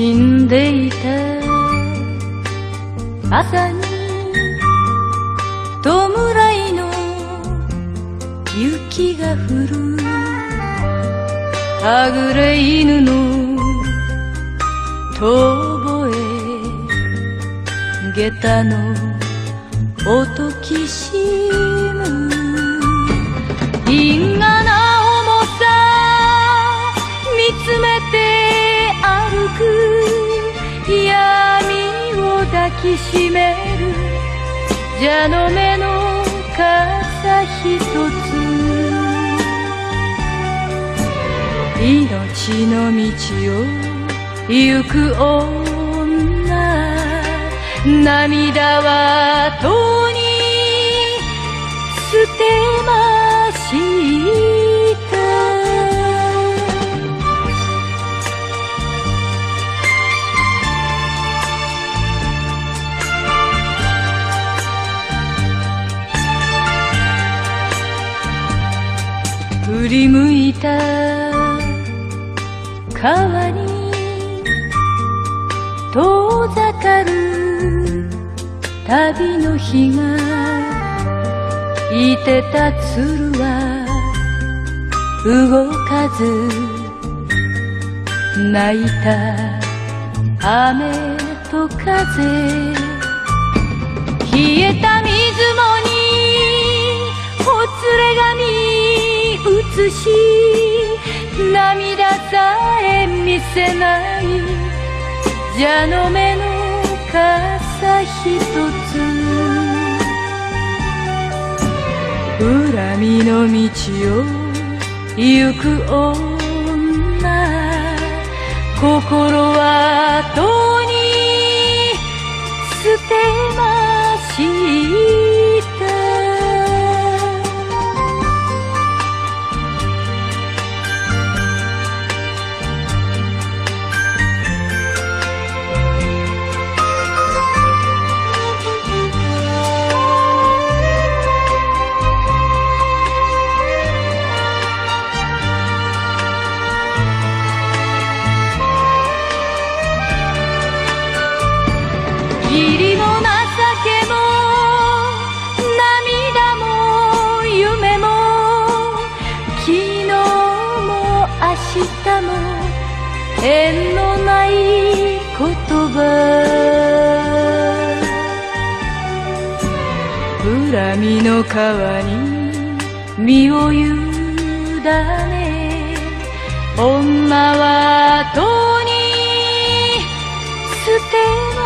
死んでいた朝に弔いの雪が降るはぐれ犬の遠吠え下駄の音きしむ因果な重さ見つめて歩く闇を抱きしめる蛇の目の傘ひとつ命の道を行く女涙はとに捨てました振り向いた川に遠ざかる旅の日がいてた鶴は動かず泣いた雨と風冷えた水面にほつれ髪映し涙さえ見せない蛇の目の傘ひとつ恨みの道を行く女心はとに捨てました義理も情けも涙も夢も昨日も明日も縁のない言葉恨みの川に身を委ね女はとに捨て